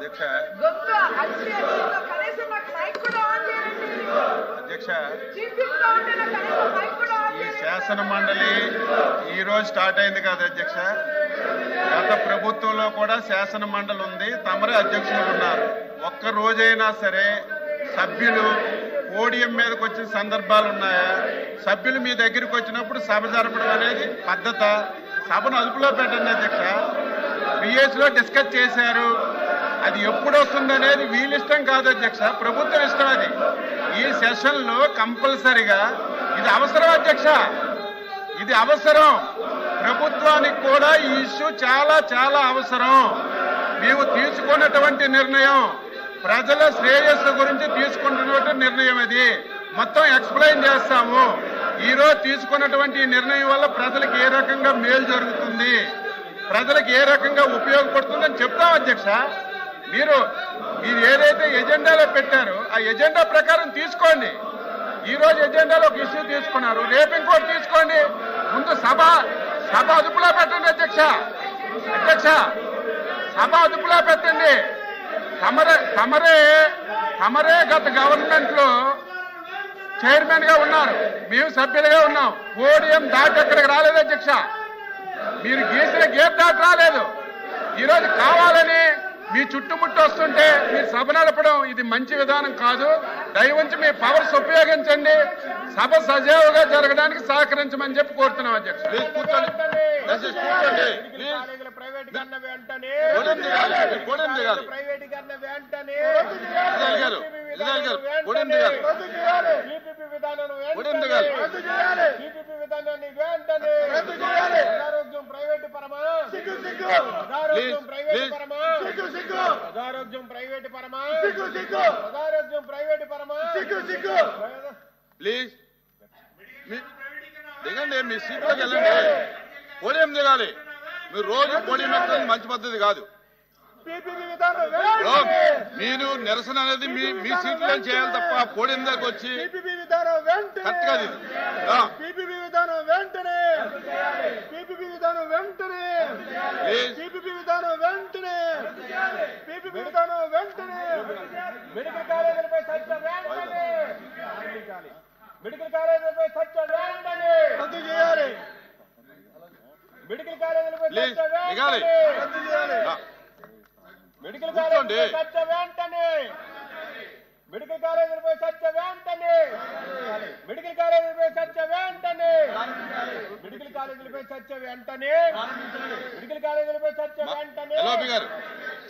అధ్యక్ష అధ్యక్ష ఈ శాసన మండలి ఈ రోజు స్టార్ట్ అయింది కాదు అధ్యక్ష. గత ప్రభుత్వంలో కూడా శాసన మండలి ఉంది, తమరే అధ్యక్షులు ఉన్నారు. ఒక్క రోజైనా సరే సభ్యులు పోడియం మీదకి వచ్చిన సందర్భాలు ఉన్నాయా? సభ్యులు మీ దగ్గరికి వచ్చినప్పుడు సభ జరపడం అనేది పద్ధత. సభను అదుపులో పెట్టండి అధ్యక్ష. బిఎస్ లో డిస్కస్ చేశారు, అది ఎప్పుడు వస్తుంది అనేది వీళ్ళ ఇష్టం కాదు అధ్యక్ష, ప్రభుత్వం ఇష్టం. అది ఈ సెషన్ లో కంపల్సరిగా ఇది అవసరం అధ్యక్ష, ఇది అవసరం. ప్రభుత్వానికి కూడా ఈ ఇష్యూ చాలా చాలా అవసరం. మేము తీసుకున్నటువంటి నిర్ణయం ప్రజల శ్రేయస్సు గురించి తీసుకుంటున్నటువంటి నిర్ణయం. అది మొత్తం ఎక్స్ప్లెయిన్ చేస్తాము. ఈ రోజు తీసుకున్నటువంటి నిర్ణయం వల్ల ప్రజలకు ఏ రకంగా మేలు జరుగుతుంది, ప్రజలకు ఏ రకంగా ఉపయోగపడుతుందని చెప్తాం అధ్యక్ష. మీరు ఏదైతే ఎజెండాలో పెట్టారో ఆ ఎజెండా ప్రకారం తీసుకోండి. ఈ రోజు ఎజెండాలో ఒక ఇష్యూ తీసుకున్నారు, రేపు ఇంకోటి తీసుకోండి. ముందు సభ అదుపులో పెట్టండి అధ్యక్ష. సభ అదుపులో పెట్టండి. తమరే గత గవర్నమెంట్ లో చైర్మన్ గా ఉన్నారు, మేము సభ్యులుగా ఉన్నాం. పోడియం దాటి అక్కడికి రాలేదు అధ్యక్ష. మీరు గీసిన గేట్ దాటి రాలేదు. ఈరోజు కావాలని మీ చుట్టుముట్టు వస్తుంటే మీరు సభ నడపడం ఇది మంచి విధానం కాదు. దయవుంచి మీ పవర్స్ ఉపయోగించండి, సభ సజావుగా జరగడానికి సహకరించమని చెప్పి కోరుతున్నాం అధ్యక్ష. ప్లీజ్ దిగండి, మీ సీట్లోకి వెళ్ళండి. పోడియం దిగాలి. మీరు రోజు పోడియం ఎక్కడం మంచి పద్ధతి కాదు. మీరు నిరసన అనేది మీ సీట్లో చేయాలి తప్ప పోడియం దగ్గర వచ్చి కరెక్ట్ కాదు. ఇది మెడికల్ కాలేజీలపై చర్చ వెంటనే రద్దు చేయాలి. మెడికల్ కాలేజీలపై చర్చ వెంటనే రద్దు చేయాలి. మెడికల్ కాలేజీలపై చర్చ వెంటనే. మెడికల్ కాలేజీలపై చర్చ వెంటనే. మెడికల్ కాలేజీలపై చర్చ వెంటనే. మెడికల్ కాలేజీలపై చర్చ వెంటనే. మెడికల్ కాలేజీలపై చర్చ వెంటనే. ఎల్ఓపి గారు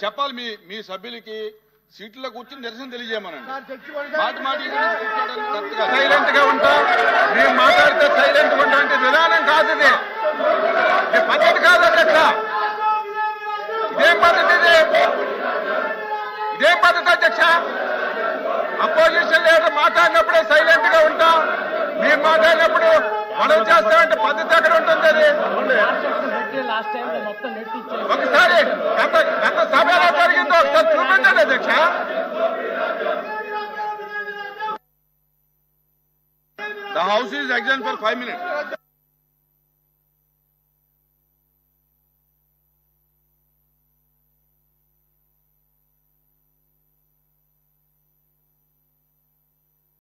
చెప్పాలి, మీ సభ్యులకి సీట్లో కూర్చొని నిరసన తెలియజేయమనండి. సైలెంట్ గా ఉంటాం, మేము మాట్లాడితే సైలెంట్ గా ఉండే విధానం కాదు. ఇది పద్ధతి కాదు అధ్యక్ష. ఇదేం పద్ధతి? ఇదేం పద్ధతి అధ్యక్ష? అపోజిషన్ లీడర్ మాట్లాడినప్పుడే సైలెంట్ గా ఉంటాం, మేము మాట్లాడినప్పుడు మనం చేస్తామంటే పద్ధతి ఎక్కడ ఉంటుంది? అది ఒకసారి గత సభలో జరిగిందో ఒకసారి చూపించండి అధ్యక్ష. The house is adjourned for 5 minutes.